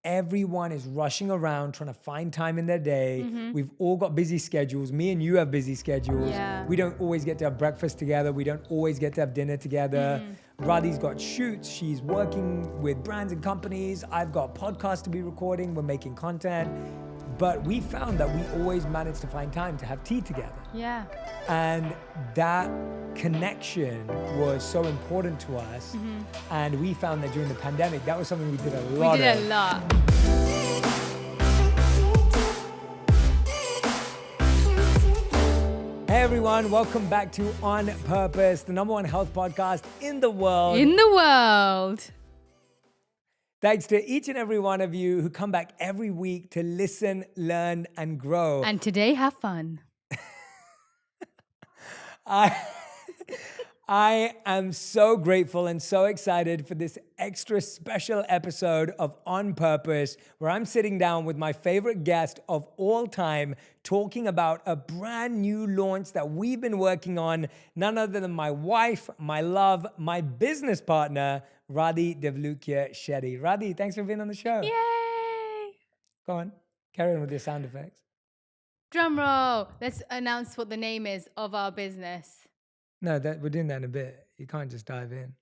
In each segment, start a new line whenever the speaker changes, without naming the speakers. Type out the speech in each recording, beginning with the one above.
everyone is rushing around trying to find time in their day. We've all got busy schedules. Me and you have busy schedules.
Yeah.
We don't always get to have breakfast together. We don't always get to have dinner together. Radhi's got shoots. She's working with brands and companies. I've got podcasts to be recording. We're making content. But we found that we always managed to find time to have tea together.
Yeah.
And that connection was so important to us. And we found that during the pandemic, that was something we did a lot of.
We did a lot.
Hey everyone, welcome back to On Purpose, the #1 health podcast in the world.
In the world.
Thanks to each and every one of you who come back every week to listen, learn, and grow.
And today, have fun.
I am so grateful and so excited for this extra special episode of On Purpose, where I'm sitting down with my favorite guest of all time, talking about a brand new launch that we've been working on, none other than my wife, my love, my business partner, Radhi and Shetty. Radhi, thanks for being on the show.
Yay!
Go on, carry on with your sound effects.
Drum roll. Let's announce what the name is of our business.
No, we're doing that in a bit. You can't just dive in.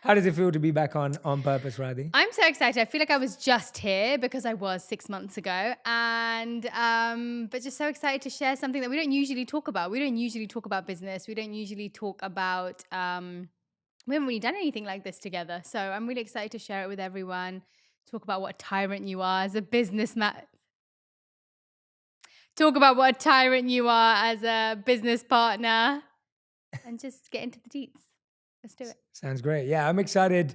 How does it feel to be back on Purpose, Radhi?
I'm so excited. I feel like I was just here because I was 6 months ago. And but just so excited to share something that we don't usually talk about. We don't usually talk about business. We don't usually talk about we haven't really done anything like this together. So I'm really excited to share it with everyone. Talk about what a tyrant you are as a businessman. Talk about what a tyrant you are as a business partner. And just get into the deets. Let's do it.
Sounds great. Yeah, I'm excited.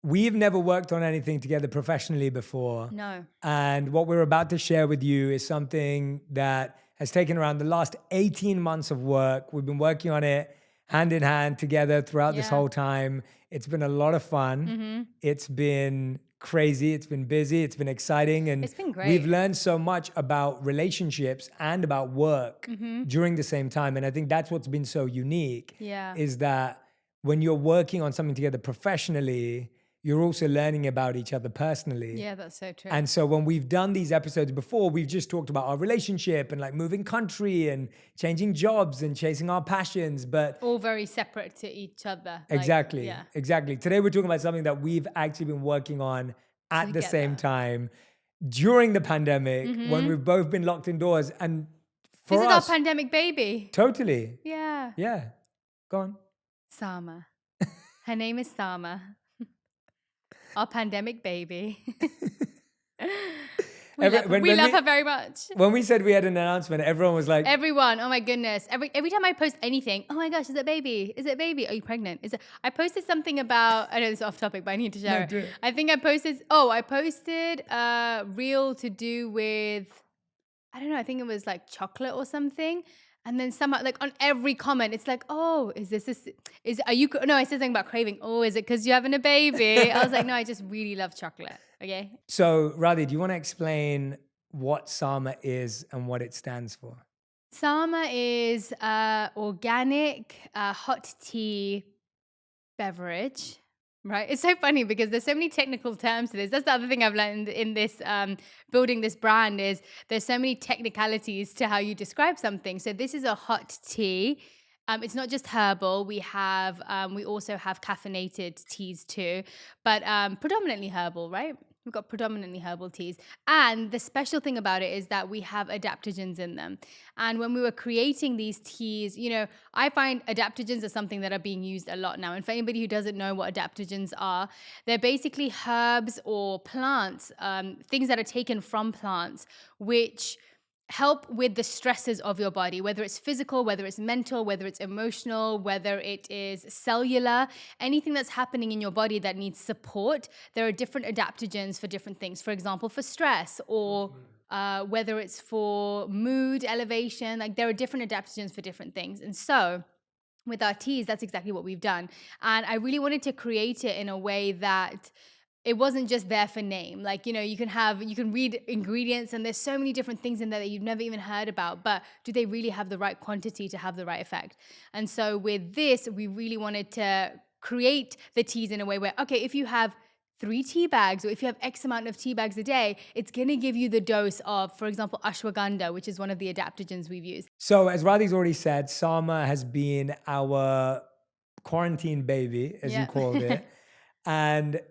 We've never worked on anything together professionally before.
No.
And what we're about to share with you is something that has taken around the last 18 months of work. We've been working on it hand in hand together throughout this whole time. It's been a lot of fun. It's been crazy. It's been busy. It's been exciting. And
it's been great.
We've learned so much about relationships and about work during the same time. And I think that's what's been so unique.
Yeah.
Is that when you're working on something together professionally, you're also learning about each other personally.
Yeah, that's so true.
And so when we've done these episodes before, we've just talked about our relationship and like moving country and changing jobs and chasing our passions, but
all very separate to each other.
Exactly. Exactly. Today we're talking about something that we've actually been working on at the same time during the pandemic when we've both been locked indoors. And for
this is
us,
our pandemic baby.
Totally.
Yeah.
Yeah. Go on.
Sama. Her name is Sama. Our pandemic baby. We love her very much.
When we said we had an announcement, everyone was like...
Everyone, oh my goodness. Every time I post anything, oh my gosh, is it baby? Is it baby? Are you pregnant? I posted something about, I know this is off topic, but I need to share it. I think I posted a reel to do with, I don't know, I think it was like chocolate or something. And then somehow, like on every comment, it's like, oh, I said something about craving. Oh, is it because you're having a baby? I was like, no, I just really love chocolate. Okay.
So, Radhi, do you want to explain what Sama is and what it stands for?
Sama is organic hot tea beverage. Right. It's so funny because there's so many technical terms to this. That's the other thing I've learned in this building this brand is there's so many technicalities to how you describe something. So this is a hot tea. It's not just herbal. We also have caffeinated teas too, but predominantly herbal, right? We've got predominantly herbal teas. And the special thing about it is that we have adaptogens in them. And when we were creating these teas, I find adaptogens are something that are being used a lot now. And for anybody who doesn't know what adaptogens are, they're basically herbs or plants, things that are taken from plants, which help with the stresses of your body, whether it's physical, whether it's mental, whether it's emotional, whether it is cellular, anything that's happening in your body that needs support. There are different adaptogens for different things. For example, for stress or whether it's for mood elevation, like there are different adaptogens for different things. And so with our teas, that's exactly what we've done. And I really wanted to create it in a way that it wasn't just there for name. Like, you can read ingredients and there's so many different things in there that you've never even heard about, but do they really have the right quantity to have the right effect? And so with this, we really wanted to create the teas in a way where, okay, if you have 3 tea bags, or if you have X amount of tea bags a day, it's going to give you the dose of, for example, ashwagandha, which is one of the adaptogens we've used.
So as Radhi's already said, Sama has been our quarantine baby, as you called it. And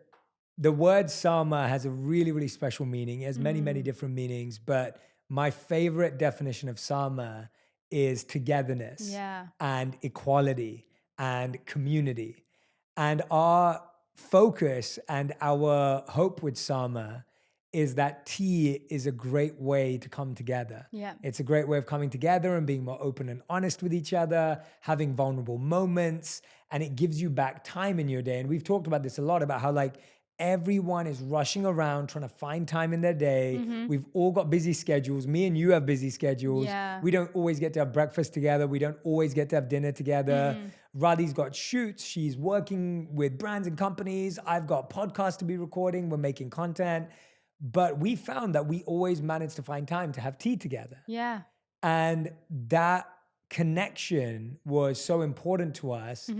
the word Sama has a really, really special meaning. It has many, many different meanings. But my favorite definition of Sama is togetherness and equality and community. And our focus and our hope with Sama is that tea is a great way to come together.
Yeah.
It's a great way of coming together and being more open and honest with each other, having vulnerable moments, and it gives you back time in your day. And we've talked about this a lot, about how like everyone is rushing around trying to find time in their day. We've all got busy schedules. Me and you have busy schedules.
Yeah.
We don't always get to have breakfast together. We don't always get to have dinner together. Radhi's got shoots. She's working with brands and companies. I've got podcasts to be recording. We're making content. But we found that we always managed to find time to have tea together.
Yeah.
And that connection was so important to us.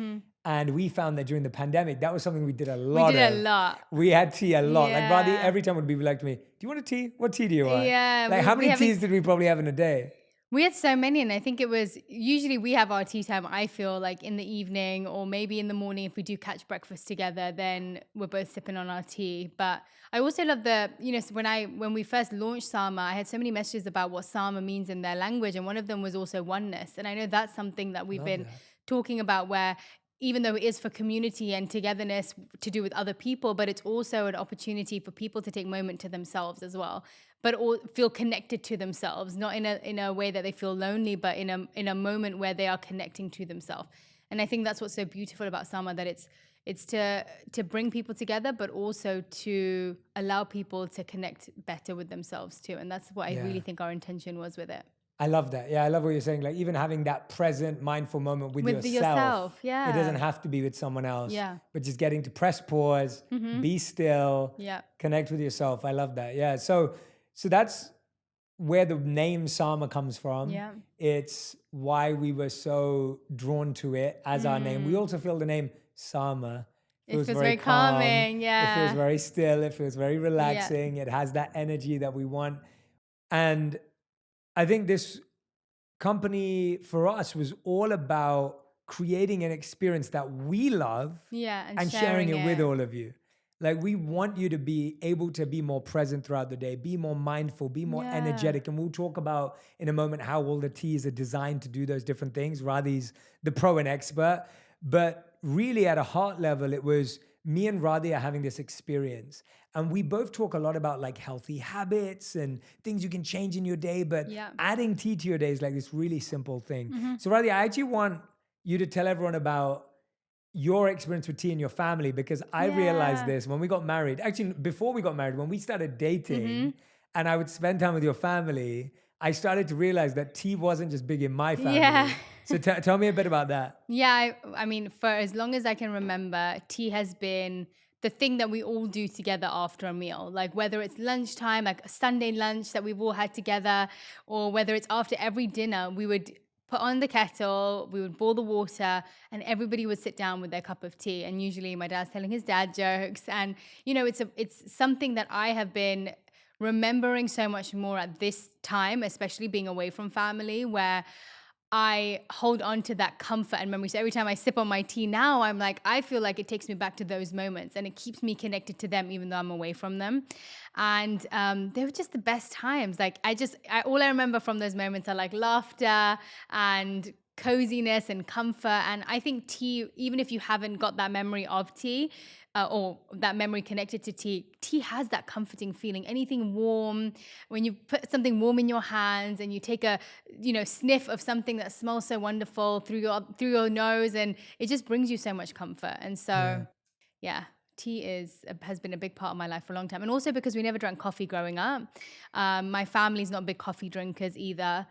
And we found that during the pandemic, that was something we did a lot of.
We did a lot.
We had tea a lot. Like Radhi,
Yeah.
every time would be like to me, do you want a tea? What tea do you want?
Yeah,
Like
we-
how
we
many teas did we probably have in a day?
We had so many, and I think it was usually we have our tea time, I feel like in the evening or maybe in the morning. If we do catch breakfast together, then we're both sipping on our tea. But I also love the, you know, when we first launched Sama, I had so many messages about what Sama means in their language, and one of them was also oneness. And I know that's something that we've been talking about, where even though it is for community and togetherness to do with other people, but it's also an opportunity for people to take a moment to themselves as well, but all feel connected to themselves, not in a way that they feel lonely, but in a moment where they are connecting to themselves. And I think that's what's so beautiful about Sama, that it's to bring people together, but also to allow people to connect better with themselves too. And that's what I really think our intention was with it.
I love that. Yeah, I love what you're saying. Like even having that present, mindful moment with yourself.
Yeah.
It doesn't have to be with someone else.
Yeah.
But just getting to press pause, be still,
Yeah.
connect with yourself. I love that. Yeah. So that's where the name Sama comes from.
Yeah.
It's why we were so drawn to it as our name. We also feel the name Sama.
It feels very calming. Yeah.
It feels very still. It feels very relaxing. It has that energy that we want. And I think this company for us was all about creating an experience that we love
and
sharing it with all of you. Like we want you to be able to be more present throughout the day, be more mindful, be more energetic. And we'll talk about in a moment how all the teas are designed to do those different things. Radhi's the pro and expert. But really at a heart level, it was me and Radhi are having this experience. And we both talk a lot about like healthy habits and things you can change in your day. But adding tea to your day is like this really simple thing. So Radhi, I actually want you to tell everyone about your experience with tea in your family, because I realized this when we got married. Actually, before we got married, when we started dating and I would spend time with your family, I started to realize that tea wasn't just big in my family.
Yeah.
So tell me a bit about that.
Yeah, I mean, for as long as I can remember, tea has been the thing that we all do together after a meal. Like whether it's lunchtime, like a Sunday lunch that we've all had together, or whether it's after every dinner, we would put on the kettle, we would boil the water, and everybody would sit down with their cup of tea. And usually my dad's telling his dad jokes. And, you know, it's something that I have been remembering so much more at this time, especially being away from family, where I hold on to that comfort and memory. So every time I sip on my tea now, I'm like, I feel like it takes me back to those moments and it keeps me connected to them, even though I'm away from them. And they were just the best times. Like all I remember from those moments are like laughter and coziness and comfort. And I think tea, even if you haven't got that memory of tea, or that memory connected to tea has that comforting feeling. Anything warm, when you put something warm in your hands and you take a sniff of something that smells so wonderful through your nose, and it just brings you so much comfort. And so tea has been a big part of my life for a long time. And also because we never drank coffee growing up. My family's not big coffee drinkers either.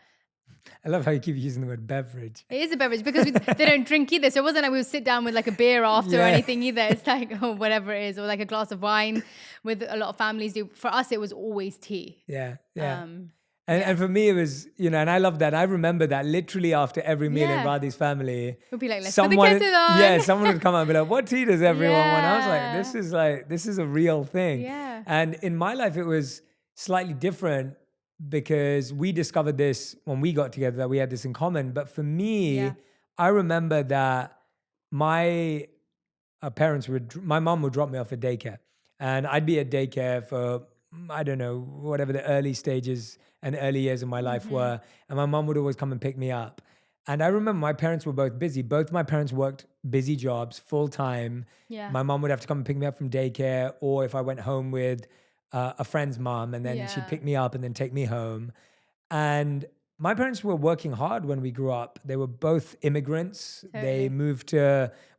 I love how you keep using the word beverage.
It is a beverage because they don't drink either. So it wasn't like we would sit down with like a beer after or anything either. It's like, whatever it is, or like a glass of wine with a lot of families do. For us, it was always tea.
Yeah. And for me, it was, and I love that. I remember that literally after every meal in
Yeah.
Radhi's family,
We'll be like, let's put the kettle on.
someone would come out and be like, what tea does everyone want? I was like, this is a real thing.
Yeah.
And in my life, it was slightly different because we discovered this when we got together, that we had this in common. But for me, I remember that my my mom would drop me off at daycare, and I'd be at daycare for, I don't know, whatever the early stages and early years of my life were. And my mom would always come and pick me up. And I remember my parents were both busy. Both my parents worked busy jobs full time.
Yeah.
My mom would have to come and pick me up from daycare, or if I went home with a friend's mom, and then she'd pick me up and then take me home. And my parents were working hard when we grew up. They were both immigrants.
Totally.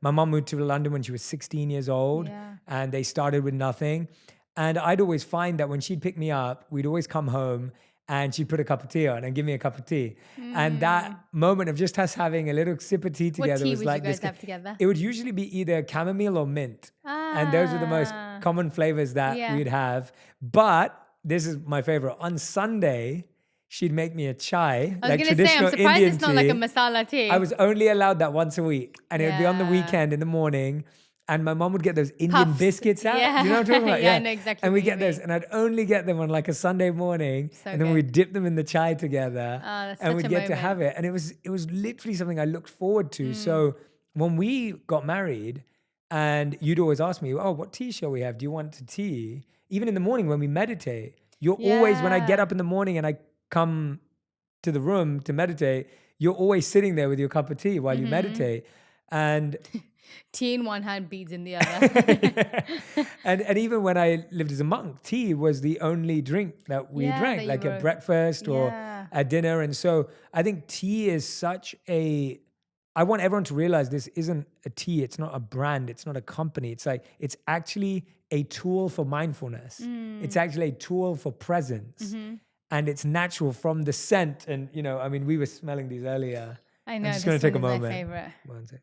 My mom moved to London when she was 16 years old, and they started with nothing. And I'd always find that when she'd pick me up, we'd always come home and she'd put a cup of tea on and give me a cup of tea. And that moment of just us having a little sip of tea together
What tea
was
would
like
you guys
this.
have together?
It would usually be either chamomile or mint. And those were the most common flavors that we'd have. But this is my favorite. On Sunday, she'd make me a chai,
I was
like
going to say, I'm
traditional
surprised
Indian
it's not like a
tea.
masala tea.
I was only allowed that once a week, and it would be on the weekend in the morning. And my mom would get those Indian
Puffs.
biscuits out.
Yeah.
You know what I'm talking about?
Yeah, I know exactly
And
what
we
you
get those,
mean.
and I'd only get them on like a Sunday morning,
So
and then
good.
we'd dip them in the chai together,
that's
and
such
we'd
a
get to
moment.
have it. And it was literally something I looked forward to. So when we got married, and you'd always ask me, "Oh, what tea shall we have? Do you want tea?" Even in the morning when we meditate, you're always, when I get up in the morning and I come to the room to meditate, you're always sitting there with your cup of tea while you meditate. And
Tea in one hand, beads in the other.
and even when I lived as a monk, tea was the only drink that we drank,
that you
like
were-
at breakfast or
Yeah.
at dinner. And so I think tea is I want everyone to realize this isn't a tea. It's not a brand. It's not a company. It's actually a tool for mindfulness. It's actually a tool for presence. And it's natural from the scent. And, we were smelling these earlier.
I know,
I'm just
this
going to take a
one is
moment.
my favorite.
One sec.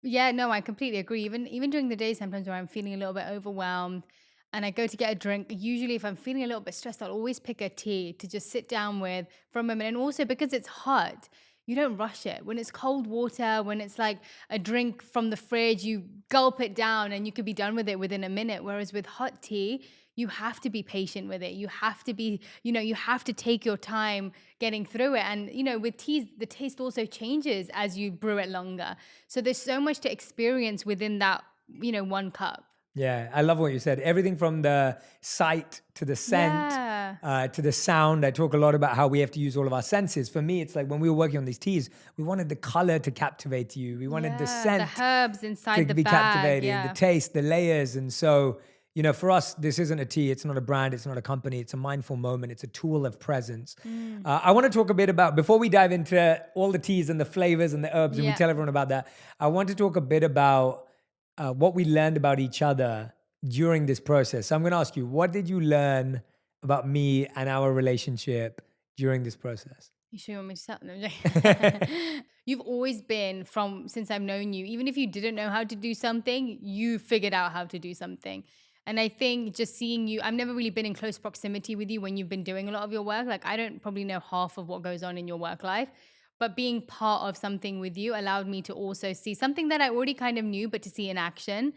Yeah, no, I completely agree. Even during the day, sometimes where I'm feeling a little bit overwhelmed and I go to get a drink, usually if I'm feeling a little bit stressed, I'll always pick a tea to just sit down with for a moment. And also because it's hot, you don't rush it. When it's cold water, when it's like a drink from the fridge, you gulp it down and you could be done with it within a minute. Whereas with hot tea, you have to be patient with it. You have to be, you have to take your time getting through it. And, with teas, the taste also changes as you brew it longer. So there's so much to experience within that, one cup.
Yeah, I love what you said. Everything from the sight to the scent to the sound. I talk a lot about how we have to use all of our senses. For me, it's like when we were working on these teas, we wanted the color to captivate you. We wanted the scent,
the herbs inside
to
the
be
bag,
captivating, the taste, the layers. And so, for us, this isn't a tea. It's not a brand. It's not a company. It's a mindful moment. It's a tool of presence. I want to talk a bit about, before we dive into all the teas and the flavors and the herbs, and we tell everyone about that, I want to talk a bit about what we learned about each other during this process. So I'm going to ask you, what did you learn about me and our relationship during this process?
You sure you want me to start? No, you've always been, since I've known you, even if you didn't know how to do something, you figured out how to do something. And I think just seeing you, I've never really been in close proximity with you when you've been doing a lot of your work. Like I don't probably know half of what goes on in your work life. But being part of something with you allowed me to also see something that I already kind of knew, but to see in action.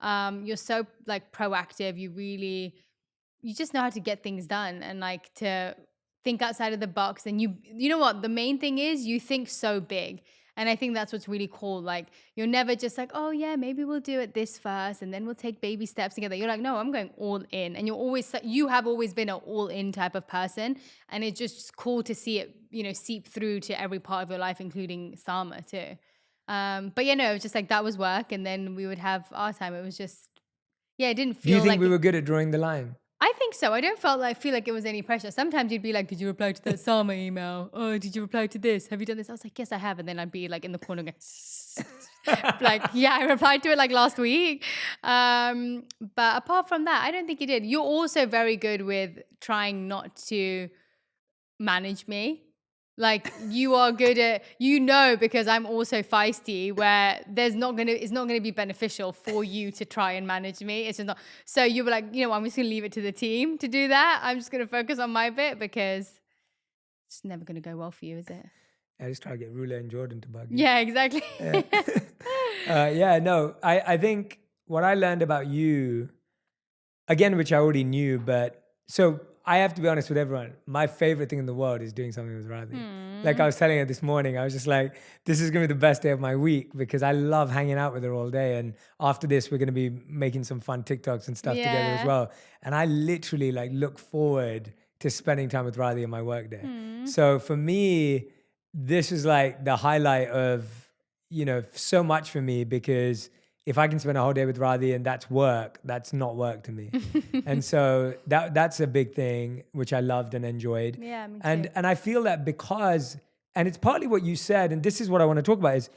You're so proactive. You just know how to get things done and to think outside of the box. And you know what? The main thing is you think so big. And I think that's what's really cool. Like you're never just like, oh yeah, maybe we'll do it this first and then we'll take baby steps together. You're like, no, I'm going all in. And you have always been an all in type of person. And it's just cool to see it, seep through to every part of your life, including Sama too. But it was just like that was work. And then we would have our time. It was just, it didn't feel like.
Do you think we were good at drawing the line?
I think so. I don't feel like it was any pressure. Sometimes you'd be like, did you reply to that Sama email? Oh, did you reply to this? Have you done this? I was like, yes, I have. And then I'd be like in the corner going, I replied to it like last week. But apart from that, I don't think you did. You're also very good with trying not to manage me. Like you are good at, because I'm also feisty, where it's not gonna be beneficial for you to try and manage me. It's just not. So you were like, I'm just gonna leave it to the team to do that. I'm just gonna focus on my bit because it's never gonna go well for you, is it?
I just try to get Rula and Jordan to bug you.
Yeah, exactly.
No, I think what I learned about you, again, which I already knew, but so I have to be honest with everyone. My favorite thing in the world is doing something with Radhi. Like I was telling her this morning, I was just like, this is going to be the best day of my week because I love hanging out with her all day. And after this, we're going to be making some fun TikToks and stuff together as well. And I literally like look forward to spending time with Radhi in my work day. So for me, this is like the highlight of, so much for me because if I can spend a whole day with Radhi and that's work, that's not work to me. And so that's a big thing, which I loved and enjoyed.
Yeah, me too.
And I feel that because, and it's partly what you said, and this is what I want to talk about is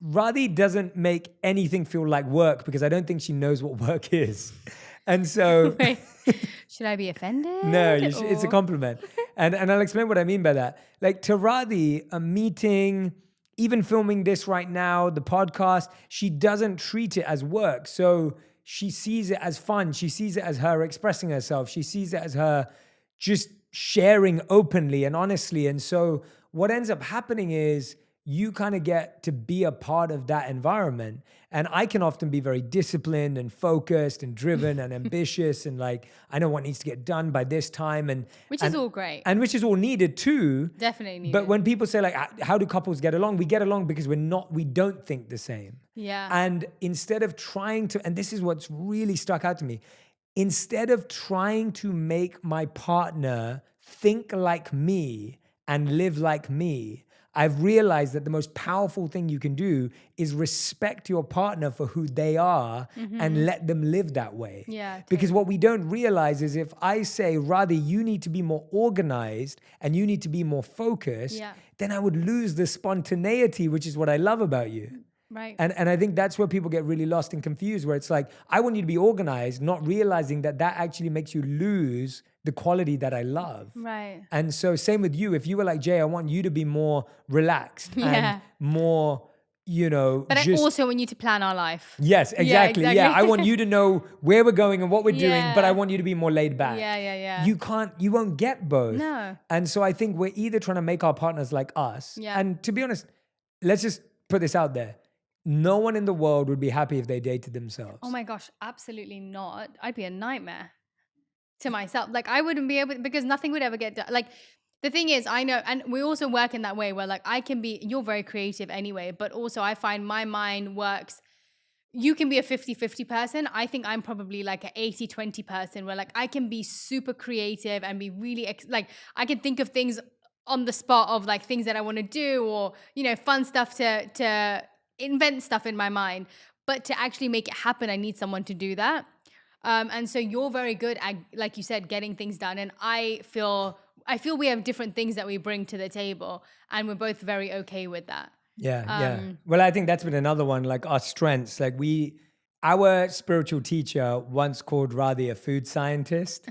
Radhi doesn't make anything feel like work because I don't think she knows what work is. And so...
Wait, should I be offended?
No, it's a compliment. And I'll explain what I mean by that. Like to Radhi, a meeting, even filming this right now, the podcast, she doesn't treat it as work. So she sees it as fun. She sees it as her expressing herself. She sees it as her just sharing openly and honestly. And so what ends up happening is you kind of get to be a part of that environment. And I can often be very disciplined and focused and driven and ambitious and like, I know what needs to get done by this time.
Which is all great.
And which is all needed too.
Definitely needed.
But when people say like, how do couples get along? We get along because we don't think the same.
Yeah.
And instead of trying to, and this is what's really stuck out to me, instead of trying to make my partner think like me and live like me, I've realized that the most powerful thing you can do is respect your partner for who they are and let them live that way.
Yeah.
Because what we don't realize is if I say, Radhi, you need to be more organized and you need to be more focused, then I would lose the spontaneity, which is what I love about you.
Right.
And I think that's where people get really lost and confused, where it's like, I want you to be organized, not realizing that actually makes you lose the quality that I love.
Right.
And so same with you. If you were like, Jay, I want you to be more relaxed and more,
But I also want you to plan our life.
Yes, exactly. Yeah, I want you to know where we're going and what we're doing, but I want you to be more laid back.
Yeah.
You won't get both.
No.
And so I think we're either trying to make our partners like us.
Yeah.
And to be honest, let's just put this out there. No one in the world would be happy if they dated themselves.
Oh my gosh, absolutely not. I'd be a nightmare to myself. Like I wouldn't be able, because nothing would ever get done. Like the thing is, I know, and we also work in that way where like you're very creative anyway, but also I find my mind works. You can be a 50-50 person. I think I'm probably like an 80-20 person where like I can be super creative and be really like I can think of things on the spot of like things that I want to do or, fun stuff to invent stuff in my mind, but to actually make it happen, I need someone to do that. And so you're very good at, like you said, getting things done. And I feel we have different things that we bring to the table, and we're both very okay with that.
Yeah. Well, I think that's been another one, like our strengths. Like our spiritual teacher once called Radhi a food scientist.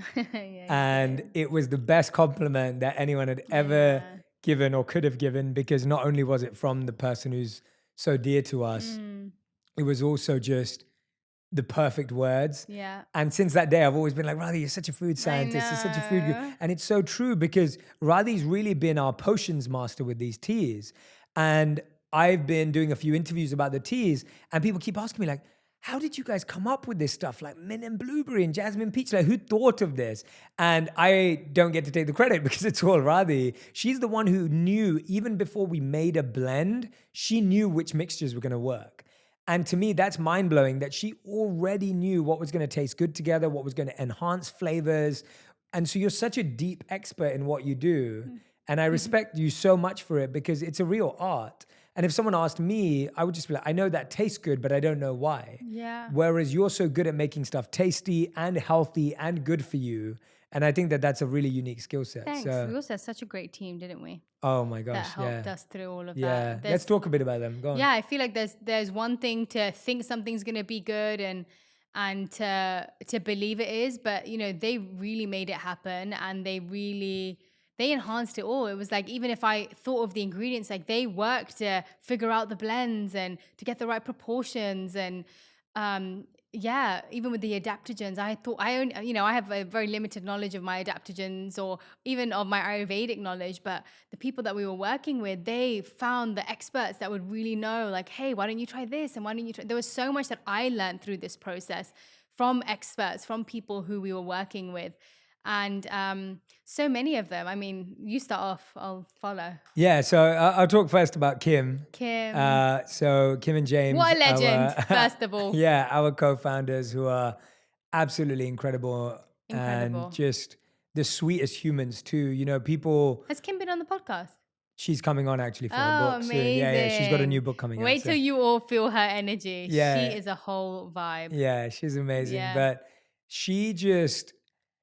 And it was the best compliment that anyone had ever given or could have given, because not only was it from the person who's so dear to us, it was also just the perfect words.
Yeah.
And since that day, I've always been like, Radhi, you're such a food scientist. You're such a food guru. And it's so true because Radhi's really been our potions master with these teas. And I've been doing a few interviews about the teas, and people keep asking me like, how did you guys come up with this stuff like mint and blueberry and jasmine peach? Like, who thought of this? And I don't get to take the credit because it's all Radhi. She's the one who knew, even before we made a blend, she knew which mixtures were going to work. And to me, that's mind-blowing that she already knew what was going to taste good together, what was going to enhance flavors. And so you're such a deep expert in what you do. And I respect you so much for it because it's a real art. And if someone asked me, I would just be like, I know that tastes good, but I don't know why.
Yeah.
Whereas you're so good at making stuff tasty and healthy and good for you. And I think that that's a really unique skill set.
Thanks.
So,
We also had such a great team, didn't we?
oh my gosh,
That helped us through all of
Yeah,
that.
let's talk a bit about them. Go on.
Yeah, I feel like there's one thing to think something's gonna be good and to believe it is, but they really made it happen, and they really they enhanced it all. It was like, even if I thought of the ingredients, like they worked to figure out the blends and to get the right proportions. And yeah, even with the adaptogens, I thought I have a very limited knowledge of my adaptogens or even of my Ayurvedic knowledge, but the people that we were working with, they found the experts that would really know, like, hey, why don't you try this? And why don't you try? There was so much that I learned through this process from experts, from people who we were working with. And so many of them. I mean, you start off, I'll follow.
Yeah, so I'll talk first about Kim.
Kim.
So Kim and James.
What a legend, first of all.
Yeah, our co-founders who are absolutely incredible. And just the sweetest humans too. You know, people.
Has Kim been on the podcast?
She's coming on actually for a book soon. Yeah, she's got a new book coming out.
Wait till you all feel her energy.
Yeah.
She is a whole vibe.
Yeah, she's amazing.
Yeah.
But she just,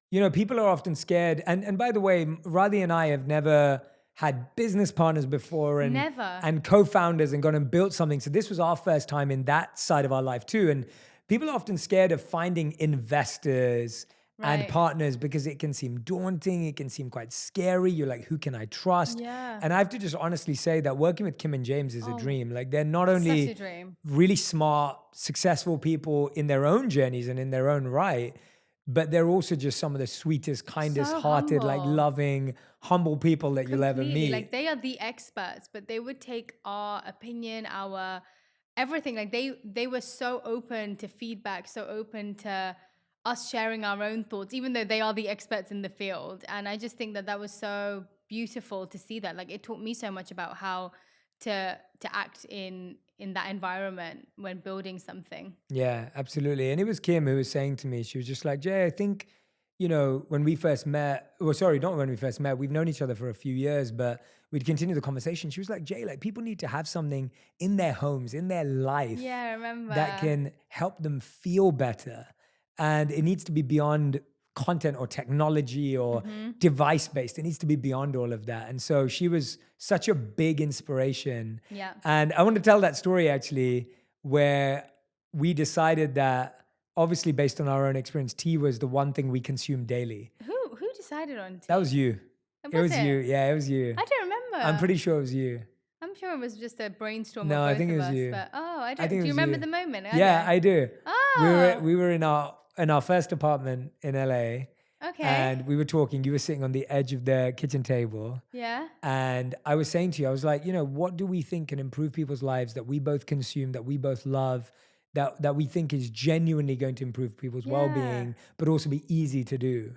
you know, people are often scared. And by the way, Radhi and I have never had business partners before and co-founders and gone and built something. So this was our first time in that side of our life too. And people are often scared of finding investors and partners because it can seem daunting. It can seem quite scary. You're like, who can I trust?
Yeah.
And I have to just honestly say that working with Kim and James is a dream. Like they're not only really smart, successful people in their own journeys and in their own right, but they're also just some of the sweetest, kindest hearted, like loving, humble people that you'll ever meet.
Like they are the experts, but they would take our opinion, our everything. Like they were so open to feedback, so open to us sharing our own thoughts, even though they are the experts in the field. And I just think that that was so beautiful to see that. Like it taught me so much about how to act in that environment when building something.
Yeah, absolutely. And it was Kim who was saying to me, she was just like, Jay, I think, you know, when we first met, well, sorry, not when we first met, we've known each other for a few years, but we'd continue the conversation. She was like, Jay, like people need to have something in their homes, in their life.
Yeah, I remember.
That can help them feel better. And it needs to be beyond content or technology or device-based. It needs to be beyond all of that. And so she was such a big inspiration.
Yeah.
And I want to tell that story actually, where we decided that obviously based on our own experience, tea was the one thing we consumed daily.
Who decided on tea?
That was you. It was you. Yeah, it was you.
I don't remember.
I'm pretty sure it was you.
I'm sure it was just a brainstorm
No,
of both
I think
of
it was
us.
you.
But
I
do
think
you remember the moment?
I do.
Oh.
We were in our first apartment in LA.
Okay.
And we were talking, you were sitting on the edge of the kitchen table.
Yeah.
And I was saying to you, I was like, you know, what do we think can improve people's lives that we both consume, that we both love, that we think is genuinely going to improve people's well-being, but also be easy to do.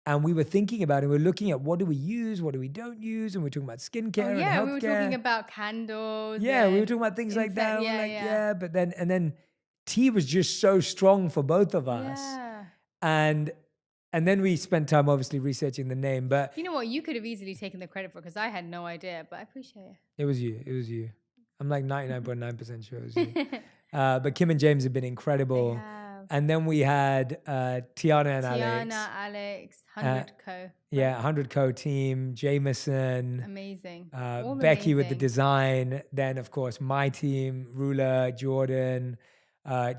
And we were thinking about it. We were looking at what do we use, what do we don't use, and we were talking about skincare and healthcare.
We were talking about candles.
Yeah, we were talking about things like that. But then tea was just so strong for both of us.
Yeah.
And then we spent time obviously researching the name, but
you know what? You could have easily taken the credit for, because I had no idea, but I appreciate it.
It was you. I'm like 99.9% sure it was you. But Kim and James have been incredible.
They have.
And then we had Tiana and Alex.
100 Co.
Yeah, 100 Co team, Jameson.
Amazing.
Becky with the design. Then, of course, my team, Rula, Jordan.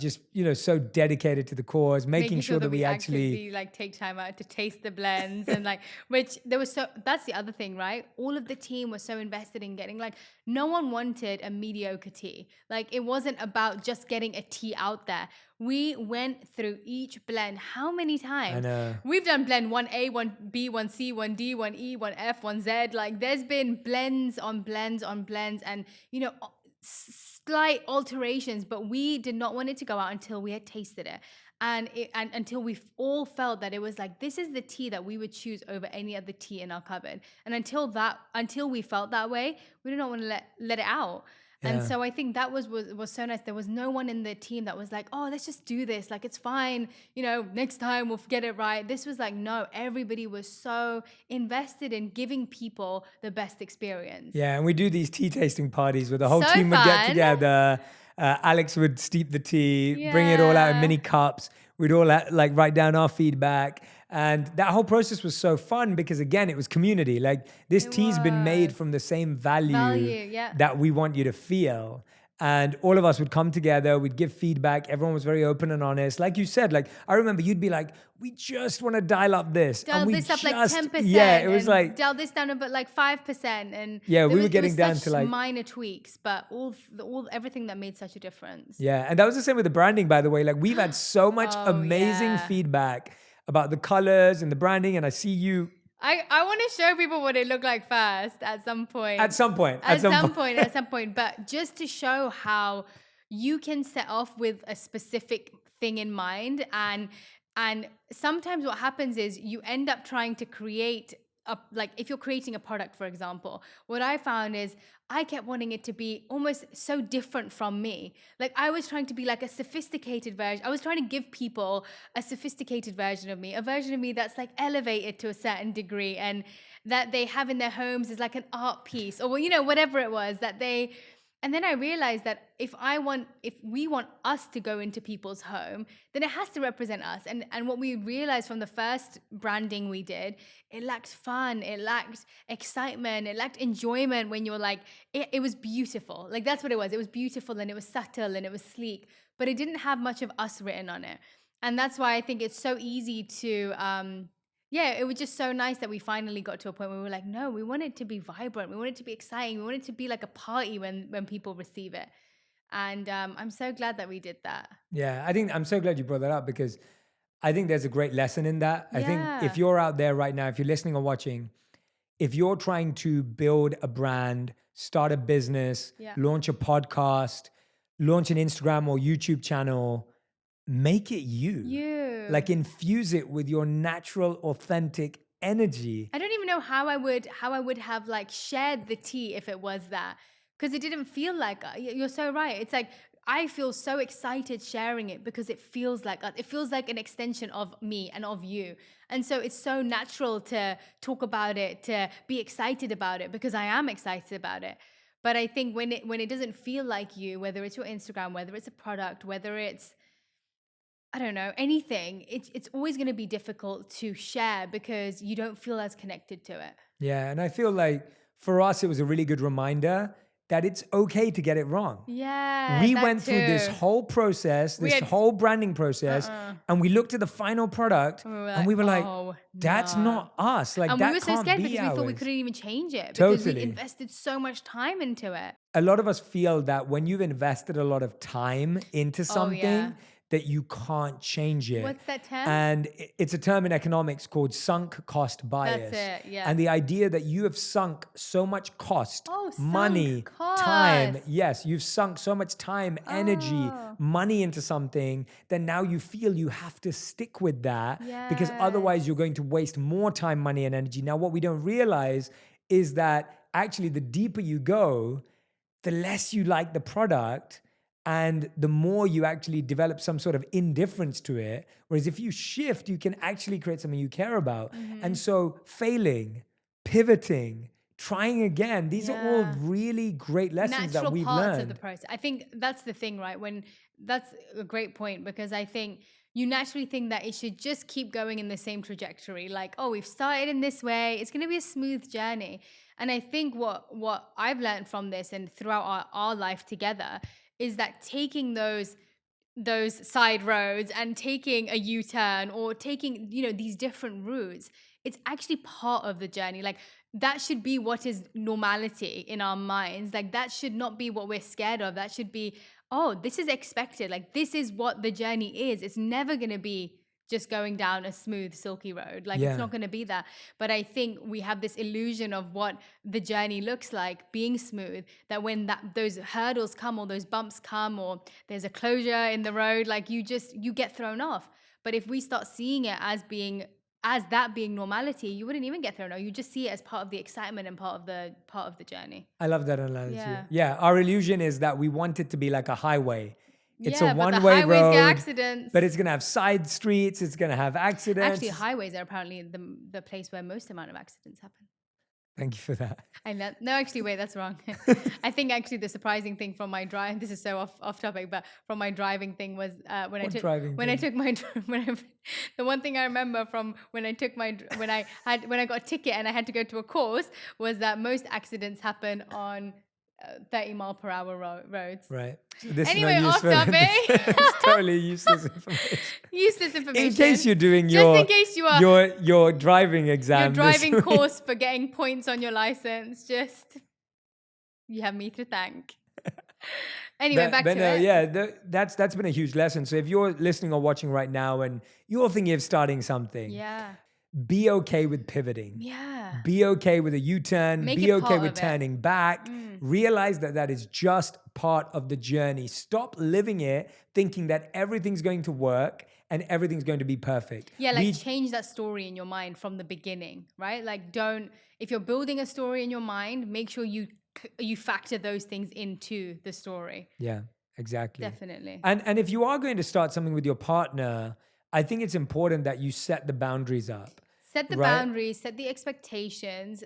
Just, you know, so dedicated to the cause, making sure that we actually
like take time out to taste the blends and like, which there was that's the other thing, right? All of the team was so invested in getting, like, no one wanted a mediocre tea. Like it wasn't about just getting a tea out there. We went through each blend. How many times?
I know.
We've done blend 1A, 1B, 1C, 1D, 1E, 1F, 1Z. Like there's been blends on blends on blends, and, you know, slight alterations, but we did not want it to go out until we had tasted it. And until we all felt that it was like, this is the tea that we would choose over any other tea in our cupboard. And until we felt that way, we did not want to let it out. And so I think that was so nice. There was no one in the team that was like, oh, let's just do this. Like, it's fine. You know, next time we'll get it right. This was like, no, everybody was so invested in giving people the best experience.
Yeah, and we do these tea tasting parties where the whole team would get together. Alex would steep the tea, bring it all out in mini cups. We'd all like write down our feedback. And that whole process was so fun because, again, it was community. Like this tea's been made from the same value that we want you to feel. And all of us would come together, we'd give feedback. Everyone was very open and honest. Like you said, like I remember you'd be like, we just want to dial up this.
Dial
and we
this up like
just,
10%.
yeah, it was
and
like,
dial this down about like 5%. And
yeah, we were
it
getting
was
down
such
to like
minor tweaks, but everything that made such a difference.
yeah. And that was the same with the branding, by the way. Like we've had so much
Oh,
amazing
yeah.
feedback about the colors and the branding. And I see you
I want to show people what it looked like first at some point.
at some point.
At some point. But just to show how you can set off with a specific thing in mind. And sometimes what happens is you end up trying to create like if you're creating a product, for example, what I found is I kept wanting it to be almost so different from me. Like I was trying to be like a sophisticated version. I was trying to give people a sophisticated version of me, a version of me that's like elevated to a certain degree and that they have in their homes as like an art piece or, whatever it was that they. And then I realized that if we want us to go into people's home, then it has to represent us. And what we realized from the first branding we did, it lacked fun, it lacked excitement, it lacked enjoyment when you're like, it was beautiful. Like that's what it was. It was beautiful and it was subtle and it was sleek, but it didn't have much of us written on it. And that's why I think it's so easy to, it was just so nice that we finally got to a point where we were like, no, we want it to be vibrant. We want it to be exciting. We want it to be like a party when people receive it. And I'm so glad that we did that.
Yeah, I'm so glad you brought that up because I think there's a great lesson in that. I think if
Yeah.
you're out there right now, if you're listening or watching, if you're trying to build a brand, start a business,
Yeah.
launch a podcast, launch an Instagram or YouTube channel, make it you. Like infuse it with your natural, authentic energy.
I don't even know how I would have like shared the tea if it was that, because it didn't feel like you're so right. It's like I feel so excited sharing it because it feels like an extension of me and of you. And so it's so natural to talk about it, to be excited about it because I am excited about it. But I think when it doesn't feel like you, whether it's your Instagram, whether it's a product, whether it's I don't know, anything, it's always going to be difficult to share because you don't feel as connected to it.
Yeah, and I feel like for us, it was a really good reminder that it's okay to get it wrong.
Yeah,
We
that
went through this
too.
whole process, this whole branding process, and we looked at the final product and we were like,
oh,
that's
no.
not us. Like
And
that
we were so
can't
scared
be
because we thought we
ours.
couldn't even change it because we
Totally.
invested so much time into it.
A lot of us feel that when you've invested a lot of time into something, that you can't change it.
What's that term?
And it's a term in economics called sunk cost bias.
That's it, yeah.
And the idea that you have sunk so much cost,
Oh,
money,
sunk
time.
cost.
Yes, you've sunk so much time, energy, money into something that now you feel you have to stick with that because otherwise you're going to waste more time, money, and energy. Now, what we don't realize is that actually the deeper you go, the less you like the product and the more you actually develop some sort of indifference to it. Whereas if you shift, you can actually create something you care about. And so failing, pivoting, trying again, these are all really great lessons that we've
parts
learned.
of the process. I think that's the thing, right? That's a great point because I think you naturally think that it should just keep going in the same trajectory. Like, oh, we've started in this way. It's going to be a smooth journey. And I think what I've learned from this and throughout our life together is that taking those side roads and taking a U-turn or taking, these different routes, it's actually part of the journey. Like that should be what is normality in our minds. Like that should not be what we're scared of. That should be, oh, this is expected. Like this is what the journey is. It's never going to be just going down a smooth, silky road. Like it's not going to be that. But I think we have this illusion of what the journey looks like being smooth, that when those hurdles come or those bumps come or there's a closure in the road, like you get thrown off. But if we start seeing it as that being normality, you wouldn't even get thrown off. You just see it as part of the excitement and part of the journey.
I love that analogy. Yeah, our illusion is that we want it to be like a highway. It's a one-way road.
But the highways get accidents.
But it's going to have side streets. It's going to have accidents.
Actually, highways are apparently the place where most amount of accidents happen.
Thank you for that.
No, actually, wait, that's wrong. I think actually the surprising thing from my drive, this is so off topic, but from my driving thing was the one thing I remember from when I got a ticket and I had to go to a course was that most accidents happen on 30-mile-per-hour roads.
Right. So this
Anyway,
is not
off
useful.
topic.
It's totally useless information.
Useless information.
In case you're doing
Just in case you are
your driving exam,
your driving
this week.
course for getting points on your license, just you have me to thank. Anyway, back to it.
Yeah, that's been a huge lesson. So if you're listening or watching right now and you're thinking of starting something,
Yeah.
be okay with pivoting.
Yeah.
Be okay with a U-turn.
Make
Be
it
okay
part
with
of it.
turning back. Realize that that is just part of the journey. Stop living it thinking that everything's going to work and everything's going to be perfect.
Yeah, like change that story in your mind from the beginning, right? Like if you're building a story in your mind, make sure you factor those things into the story.
Yeah, exactly.
Definitely.
And if you are going to start something with your partner, I think it's important that you set the boundaries up.
Set the boundaries, set the expectations,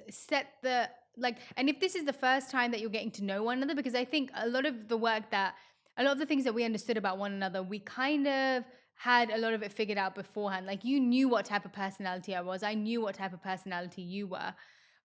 and if this is the first time that you're getting to know one another, because I think a lot of the things that we understood about one another, we kind of had a lot of it figured out beforehand. Like you knew what type of personality I was. I knew what type of personality you were.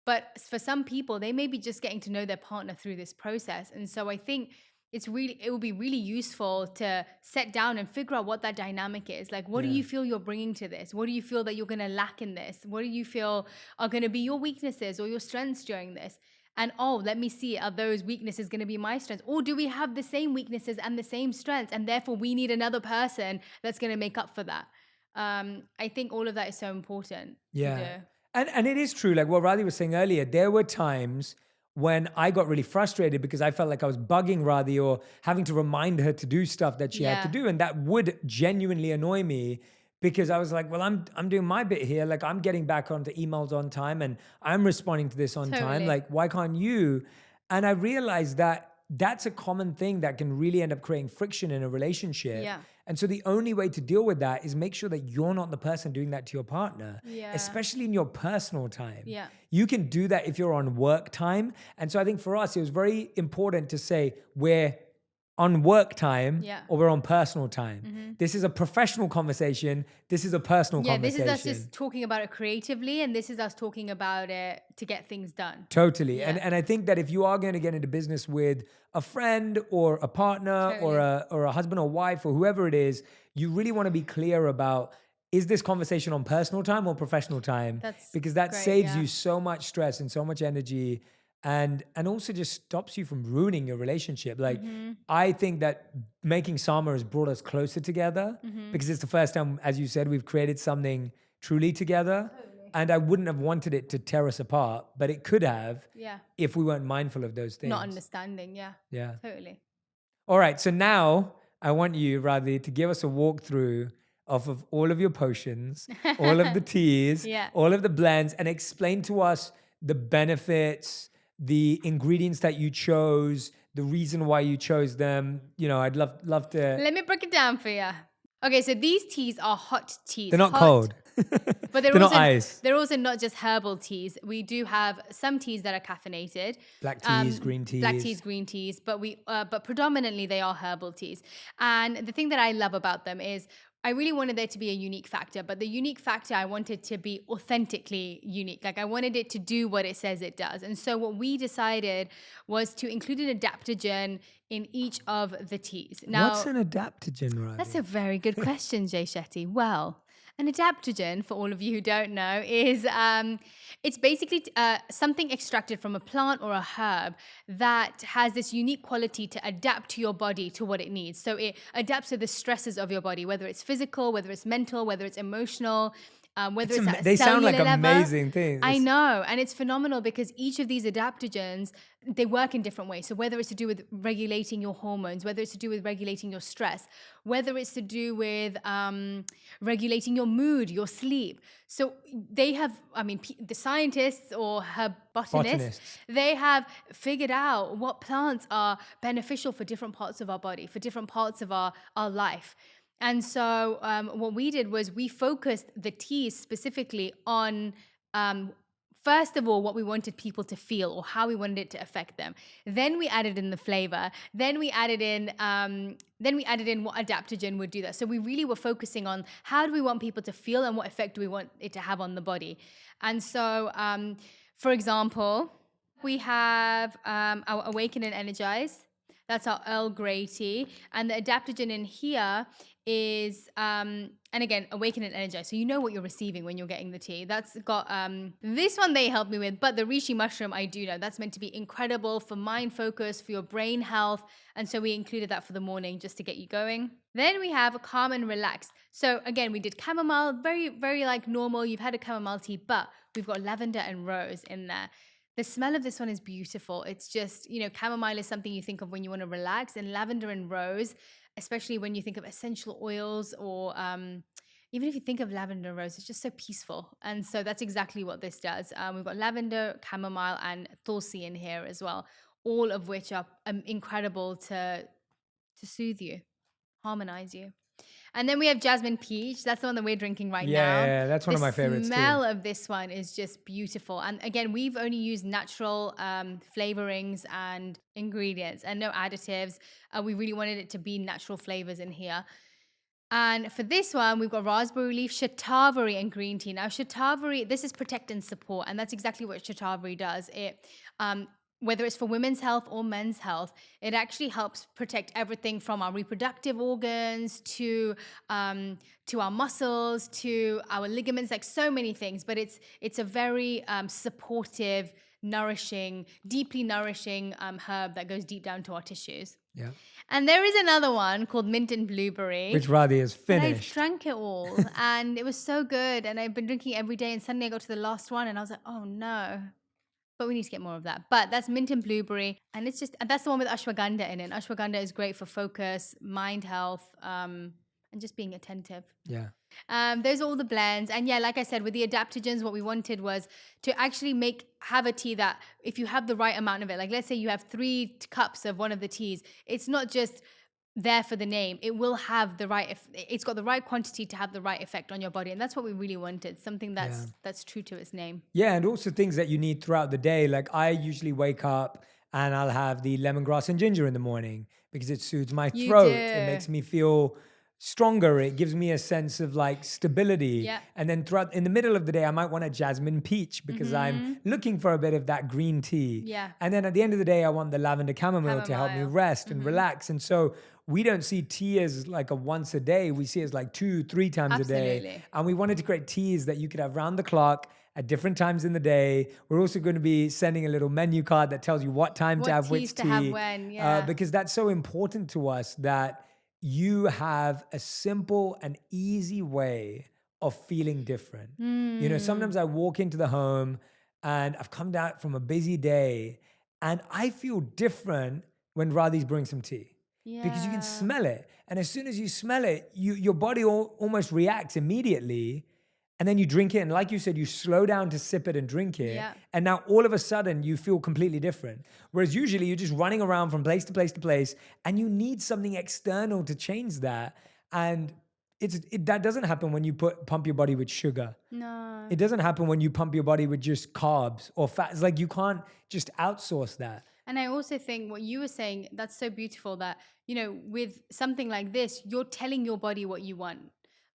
But for some people, they may be just getting to know their partner through this process. And so I think it will be really useful to sit down and figure out what that dynamic is. Like, what do you feel you're bringing to this? What do you feel that you're going to lack in this? What do you feel are going to be your weaknesses or your strengths during this? And let me see, are those weaknesses going to be my strengths? Or do we have the same weaknesses and the same strengths? And therefore we need another person that's going to make up for that. I think all of that is so important to do.
And it is true, like what Radhi was saying earlier, there were times when I got really frustrated because I felt like I was bugging Radhi or having to remind her to do stuff that she had to do. And that would genuinely annoy me because I was like, well, I'm doing my bit here. Like I'm getting back onto emails on time and I'm responding to this on time. Like, why can't you? And I realized that that's a common thing that can really end up creating friction in a relationship.
Yeah.
And so the only way to deal with that is make sure that you're not the person doing that to your partner, especially in your personal time.
Yeah.
You can do that if you're on work time. And so I think for us, it was very important to say we're on work time or we're on personal time. This is a professional conversation. This is a personal conversation.
This is us just talking about it creatively, and this is us talking about it to get things done.
Totally. And I think that if you are going to get into business with a friend or a partner or a husband or wife or whoever it is, you really want to be clear about, is this conversation on personal time or professional time? Because that saves you so much stress and so much energy. And also just stops you from ruining your relationship. Like, I think that making Sama has brought us closer together because it's the first time, as you said, we've created something truly together. And I wouldn't have wanted it to tear us apart, but it could have if we weren't mindful of those things.
Not understanding, yeah. Totally.
All right, so now I want you, Radhi, to give us a walkthrough of all of your potions, all of the teas, all of the blends, and explain to us the benefits, the ingredients that you chose, the reason why you chose them. You know, I'd love to.
Let me break it down for you. Okay, so these teas are hot teas.
They're not cold.
But they're
not ice.
They're also not just herbal teas. We do have some teas that are caffeinated.
Black teas, green teas.
Black teas, green teas. But predominantly they are herbal teas. And the thing that I love about them is I really wanted there to be a unique factor, but the unique factor I wanted to be authentically unique. Like I wanted it to do what it says it does. And so what we decided was to include an adaptogen in each of the teas. Now,
what's an adaptogen, Radhi?
That's a very good question, Jay Shetty. Well, an adaptogen, for all of you who don't know, is it's basically something extracted from a plant or a herb that has this unique quality to adapt to your body to what it needs. So it adapts to the stresses of your body, whether it's physical, whether it's mental, whether it's emotional, whether it's at a
they sound like
cellular level.
amazing things.
I know, and it's phenomenal because each of these adaptogens, they work in different ways. So whether it's to do with regulating your hormones, whether it's to do with regulating your stress, whether it's to do with regulating your mood, your sleep. So they have, the scientists or botanists, they have figured out what plants are beneficial for different parts of our body, for different parts of our life. And so what we did was we focused the teas specifically on, first of all, what we wanted people to feel or how we wanted it to affect them. Then we added in the flavor. Then we added in what adaptogen would do that. So we really were focusing on how do we want people to feel and what effect do we want it to have on the body. And so, for example, We have our Awaken and Energize. That's our Earl Grey tea. And the adaptogen in here is, and again, Awaken and Energize. So you know what you're receiving when you're getting the tea. That's got, this one they helped me with, but the reishi mushroom, I do know. That's meant to be incredible for mind focus, for your brain health. And so we included that for the morning just to get you going. Then we have Calm and Relaxed. So again, we did chamomile, very, very like normal. You've had a chamomile tea, but we've got lavender and rose in there. The smell of this one is beautiful. It's just, chamomile is something you think of when you want to relax, and lavender and rose, especially when you think of essential oils or even if you think of lavender and rose, it's just so peaceful. And so that's exactly what this does. We've got lavender, chamomile, and tulsi in here as well, all of which are incredible to soothe you, harmonize you. And then we have jasmine peach. That's the one that we're drinking right now.
Yeah, that's one of my favorites
The
too.
smell of this one is just beautiful. And again, we've only used natural flavorings and ingredients and no additives. We really wanted it to be natural flavors in here. And for this one, we've got raspberry leaf, shatavari, and green tea. Now, shatavari, this is protect and support, and that's exactly what shatavari does. It, whether it's for women's health or men's health, it actually helps protect everything from our reproductive organs to our muscles, to our ligaments, like so many things. But it's a very supportive, nourishing, deeply nourishing herb that goes deep down to our tissues.
Yeah.
And there is another one called mint and blueberry.
Which Radhi has
And I've
finished.
drank it all and it was so good. And I've been drinking it every day. And suddenly I got to the last one and I was like, oh no. But we need to get more of that. But that's mint and blueberry. And that's the one with ashwagandha in it. Ashwagandha is great for focus, mind health, and just being attentive.
Yeah.
Those are all the blends. And yeah, like I said, with the adaptogens, what we wanted was to actually have a tea that if you have the right amount of it, like let's say you have 3 cups of one of the teas, it's not just there for the name. It will have it's got the right quantity to have the right effect on your body. And that's what we really wanted. Something that's true to its name.
Yeah. And also things that you need throughout the day. Like I usually wake up and I'll have the lemongrass and ginger in the morning because it soothes my throat. It makes me feel stronger. It gives me a sense of like stability.
Yeah.
And then in the middle of the day, I might want a jasmine peach because I'm looking for a bit of that green tea.
Yeah.
And then at the end of the day, I want the lavender chamomile to help me rest and relax. And so we don't see tea as like a once a day. We see it as like 2-3 times a day. And we wanted to create teas that you could have round the clock at different times in the day. We're also going to be sending a little menu card that tells you what time to have which tea.
To have when,
because that's so important to us that you have a simple and easy way of feeling different. Sometimes I walk into the home and I've come down from a busy day and I feel different when Radhi's brewing some tea. Because you can smell it. And as soon as you smell it, your body almost reacts immediately. And then you drink it. And like you said, you slow down to sip it and drink it.
Yeah.
And now all of a sudden you feel completely different. Whereas usually you're just running around from place to place to place and you need something external to change that. And that doesn't happen when you pump your body with sugar.
No.
It doesn't happen when you pump your body with just carbs or fat. It's like you can't just outsource that.
And I also think what you were saying, that's so beautiful that, with something like this, you're telling your body what you want.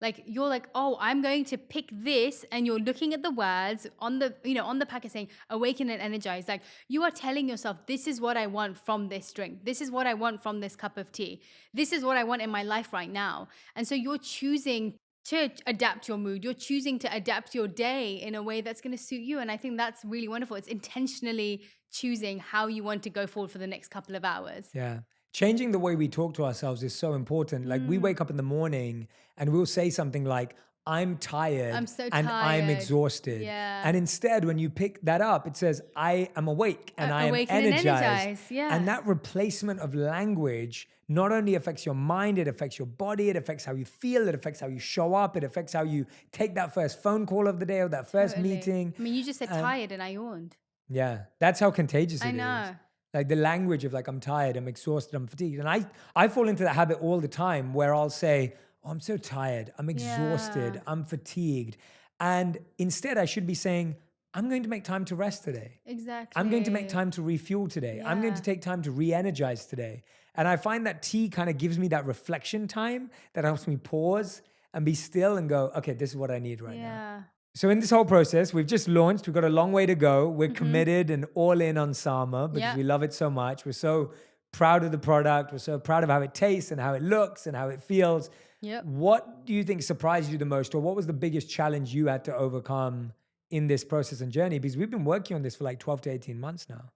Like you're like, oh, I'm going to pick this, and you're looking at the words on the packet saying awaken and energize. Like you are telling yourself, this is what I want from this drink. This is what I want from this cup of tea. This is what I want in my life right now. And so you're choosing to adapt your mood. You're choosing to adapt your day in a way that's going to suit you. And I think that's really wonderful. It's intentionally choosing how you want to go forward for the next couple of hours.
Yeah. Changing the way we talk to ourselves is so important. Like we wake up in the morning and we'll say something like, I'm tired
I'm so
and I'm
tired.
exhausted.
Yeah.
And instead, when you pick that up, it says, I am awake and I am energized.
Yeah.
And that replacement of language not only affects your mind, it affects your body, it affects how you feel, it affects how you show up, it affects how you take that first phone call of the day or that first meeting.
I mean, you just said tired and I yawned.
Yeah, that's how contagious it is.
I know.
Like the language of like, I'm tired, I'm exhausted, I'm fatigued. And I fall into that habit all the time where I'll say, oh, I'm so tired, I'm exhausted, I'm fatigued. And instead I should be saying, I'm going to make time to rest today.
Exactly.
I'm going to make time to refuel today.
Yeah.
I'm going to take time to re-energize today. And I find that tea kind of gives me that reflection time that helps me pause and be still and go, okay, this is what I need right now.
Yeah.
So in this whole process, we've just launched. We've got a long way to go. We're committed and all in on Sama because
Yeah.
we love it so much. We're so proud of the product. We're so proud of how it tastes and how it looks and how it feels.
Yep.
What do you think surprised you the most, or what was the biggest challenge you had to overcome in this process and journey? Because we've been working on this for like 12 to 18 months now.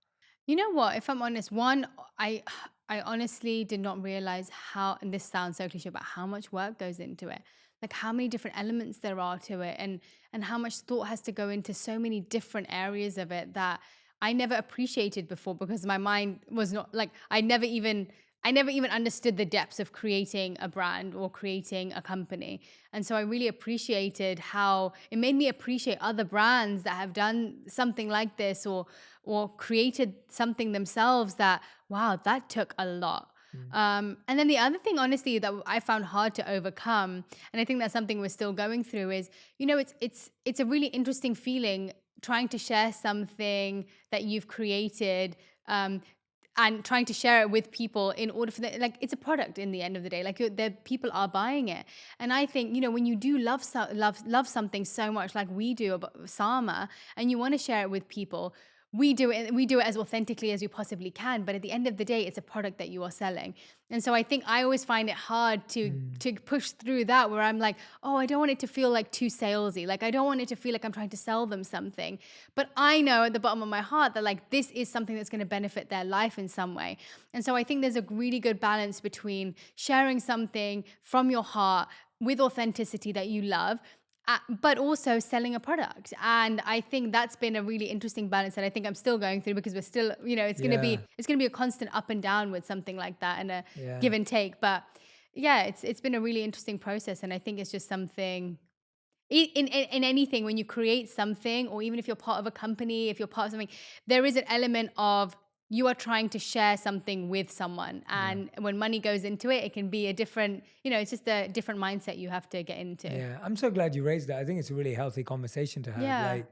You know what? If I'm honest, one, I honestly did not realize how, and this sounds so cliche, but how much work goes into it. Like how many different elements there are to it, and how much thought has to go into so many different areas of it that I never appreciated before because my mind was not like I never even understood the depths of creating a brand or creating a company. And so I really appreciated how it made me appreciate other brands that have done something like this or created something themselves that, wow, that took a lot. And then the other thing, honestly, that I found hard to overcome, and I think that's something we're still going through, is, you know, it's a really interesting feeling trying to share something that you've created, and trying to share it with people in order for the, like, it's a product in the end of the day, like the people are buying it. And I think, you know, when you do love something so much like we do about Sama, and you want to share it with people, we do it as authentically as we possibly can, but at the end of the day, it's a product that you are selling. And so I think I always find it hard to push through that, where I'm like, oh, I don't want it to feel like too salesy. Like, I don't want it to feel like I'm trying to sell them something. But I know at the bottom of my heart that, like, this is something that's going to benefit their life in some way. And so I think there's a really good balance between sharing something from your heart with authenticity that you love, but also selling a product. And I think that's been a really interesting balance that I think I'm still going through, because we're still, you know, it's going to be a constant up and down with something like that, and a give and take. But yeah, it's been a really interesting process. And I think it's just something in anything, when you create something, or even if you're part of a company, if you're part of something, there is an element of you are trying to share something with someone. And when money goes into it, it can be a different, you know, it's just a different mindset you have to get into.
Yeah, I'm so glad you raised that. I think it's a really healthy conversation to have.
Yeah.
Like,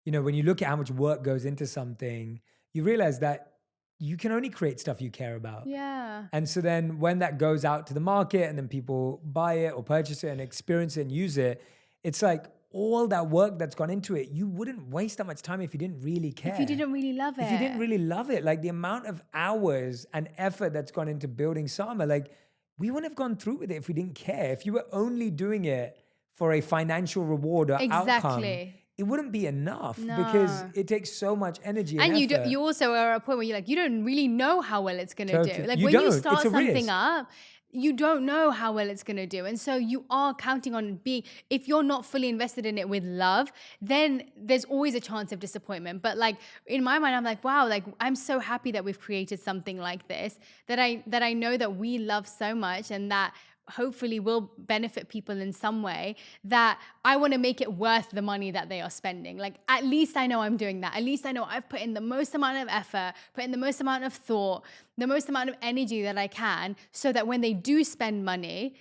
you know, when you look at how much work goes into something, you realize that you can only create stuff you care about.
Yeah.
And so then when that goes out to the market and then people buy it or purchase it and experience it and use it, it's like all that work that's gone into it, you wouldn't waste that much time if you didn't really care.
If you didn't really love it.
If you didn't really love it, like the amount of hours and effort that's gone into building Sama, like we wouldn't have gone through with it if we didn't care. If you were only doing it for a financial reward or outcome, it wouldn't be enough, because it takes so much energy and effort.
You also are at a point where you're like, you don't really know how well it's going to do. Like,
You
when you
don't.
start
It's a
something
risk.
up, you don't know how well it's going to do. And so you are counting on being, if you're not fully invested in it with love, then there's always a chance of disappointment. But like, in my mind, I'm like, wow, like, I'm so happy that we've created something like this, that I know that we love so much, and that hopefully will benefit people in some way, that I want to make it worth the money that they are spending. Like, at least I know I'm doing that. At least I know I've put in the most amount of effort, put in the most amount of thought, the most amount of energy that I can, so that when they do spend money,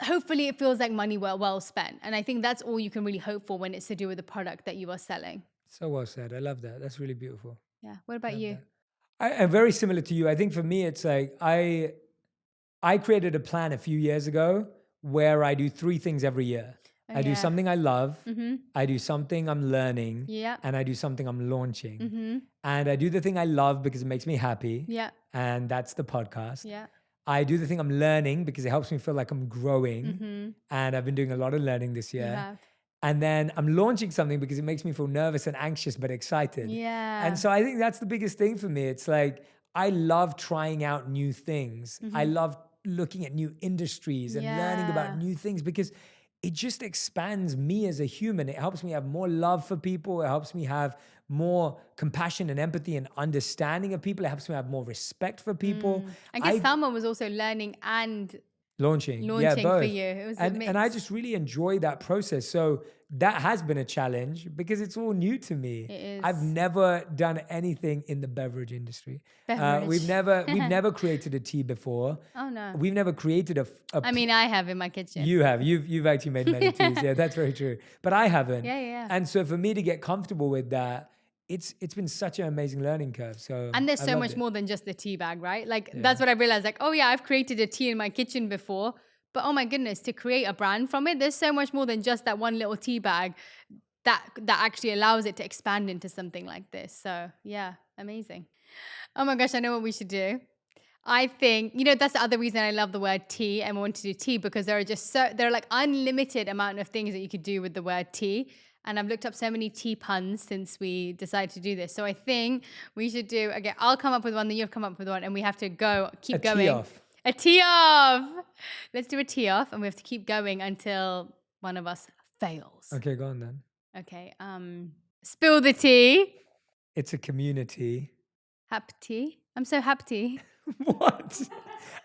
hopefully it feels like money well spent. And I think that's all you can really hope for when it's to do with the product that you are selling.
So well said. I love that. That's really beautiful.
Yeah. What about you?
I'm very similar to you. I think for me, it's like I created a plan a few years ago where I do 3 things every year. I do something I love, I do something I'm learning, and I do something I'm launching. And I do the thing I love because it makes me happy, and that's the podcast. I do the thing I'm learning because it helps me feel like I'm growing, and I've been doing a lot of learning this year. And then I'm launching something because it makes me feel nervous and anxious but excited. And so I think that's the biggest thing for me. It's like, I love trying out new things. I love looking at new industries and learning about new things, because it just expands me as a human. It helps me have more love for people. It helps me have more compassion and empathy and understanding of people. It helps me have more respect for people.
I guess Salma was also learning and
launching
both.
For
you. It was a mix.
And I just really enjoy that process. So that has been a challenge because it's all new to me.
It is.
I've never done anything in the beverage industry. We've never created a tea before.
Oh no.
We've never created
I mean, I have in my kitchen.
You have. You've actually made many teas. Yeah, that's very true. But I haven't.
Yeah.
And so for me to get comfortable with that, it's been such an amazing learning curve. So
and there's so much more than just the tea bag, right? Like that's what I realized. Like, oh yeah, I've created a tea in my kitchen before, but oh my goodness, to create a brand from it, there's so much more than just that one little tea bag. that actually allows it to expand into something like this. So yeah, amazing. Oh my gosh, I know what we should do. I think, that's the other reason I love the word tea and want to do tea, because there are like unlimited amount of things that you could do with the word tea. And I've looked up so many tea puns since we decided to do this. So I think we should do, again, I'll come up with one, then you've come up with one, and we have to keep going.
Tee off.
A tee off. Let's do a tee off, and we have to keep going until one of us fails.
Okay, go on then.
Okay. Spill the tea.
It's a community.
Happy. I'm so happy.
What?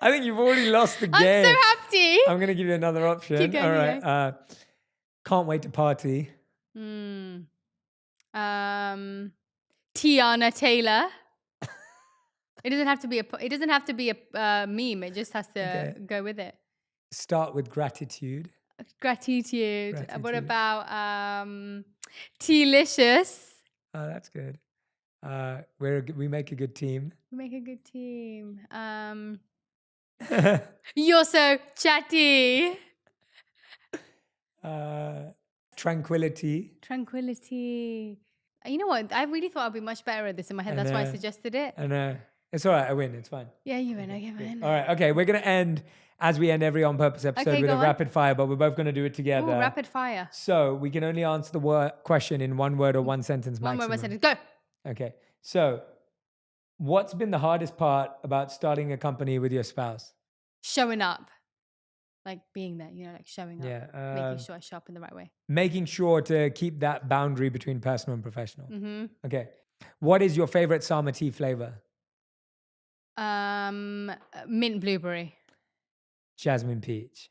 I think you've already lost the game.
I'm so happy.
I'm going to give you another option.
Keep going,
all right. Can't wait to party.
Tiana Taylor. It doesn't have to be a meme. It just has to go with it.
Start with gratitude.
Gratitude. What about Tealicious?
Oh, that's good. We make a good team.
We make a good team. You're so chatty.
Tranquility.
Tranquility. You know what? I really thought I'd be much better at this in my head. That's why I suggested it.
And it's all right. I win. It's fine.
Yeah, you win. Okay, man.
All right. Okay. We're going to end, as we end every On Purpose episode, with a rapid fire, but we're both going to do it together.
Ooh, rapid fire.
So we can only answer the question in one word or one sentence maximum.
One word, one sentence. Go.
Okay. So what's been the hardest part about starting a company with your spouse?
Showing up. Like being there, like showing up.
Yeah.
Making sure I show up in the right way.
Making sure to keep that boundary between personal and professional.
Mm-hmm.
Okay. What is your favorite Sama tea flavor?
Mint blueberry.
Jasmine peach.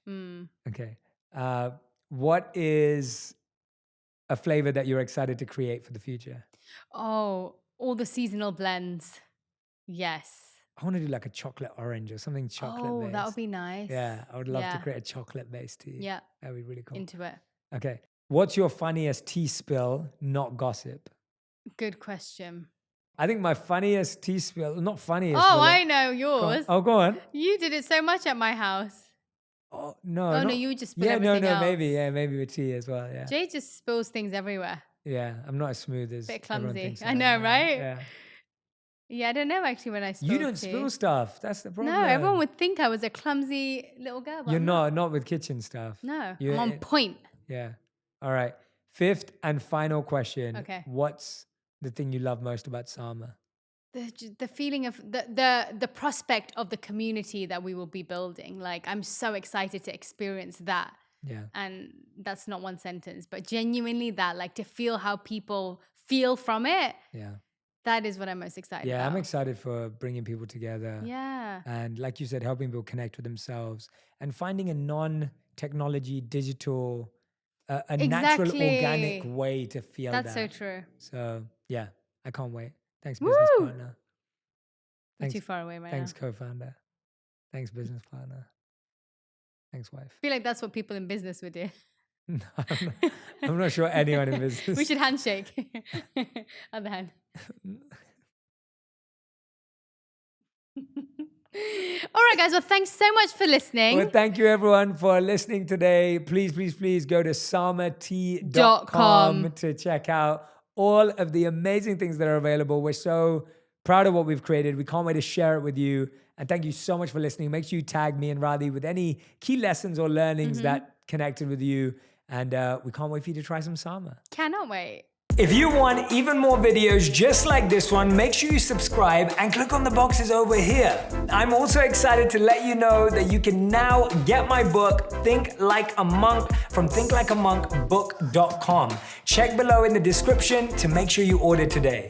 Okay. What is a flavor that you're excited to create for the future?
Oh, all the seasonal blends. Yes.
I want to do like a chocolate orange or something chocolate based.
Oh, that would be nice.
Yeah, I would love to create a chocolate based tea.
Yeah.
That would be really cool.
Into it.
Okay. What's your funniest tea spill, not gossip?
Good question.
I think my funniest tea spill, not funniest.
Oh, I know yours.
Go on.
You did it so much at my house.
Oh, no.
Oh, no, you just spill everything else.
Maybe with tea as well, yeah.
Jay just spills things everywhere.
Yeah, I'm not as smooth as
bit clumsy.
I
know,
am.
right?
Yeah.
Yeah, I don't know actually when I spill
You don't spill stuff. That's the problem.
No, everyone would think I was a clumsy little girl. But
You're not with kitchen stuff.
No, I'm on point.
Yeah. All right. Fifth and final question.
Okay.
What's the thing you love most about Sama?
The feeling of the prospect of the community that we will be building. Like, I'm so excited to experience that.
Yeah.
And that's not one sentence, but genuinely that, like, to feel how people feel from it.
Yeah.
That is what I'm most excited about.
Yeah, I'm excited for bringing people together.
Yeah.
And like you said, helping people connect with themselves and finding a non-technology, digital, a natural, organic way to feel that.
That's so true.
So, yeah, I can't wait. Thanks, business partner.
Thanks, too far away right
Thanks, co-founder. Thanks, business partner. Thanks, wife.
I feel like that's what people in business would do.
No, I'm not sure anyone in business.
We should handshake. Other hand. All right, guys. Well, thanks so much for listening.
Well, thank you, everyone, for listening today. Please go to samatee.com to check out all of the amazing things that are available. We're so proud of what we've created. We can't wait to share it with you. And thank you so much for listening. Make sure you tag me and Radhi with any key lessons or learnings that connected with you. And we can't wait for you to try some Sama.
Cannot wait.
If you want even more videos just like this one, make sure you subscribe and click on the boxes over here. I'm also excited to let you know that you can now get my book, Think Like a Monk, from thinklikeamonkbook.com. Check below in the description to make sure you order today.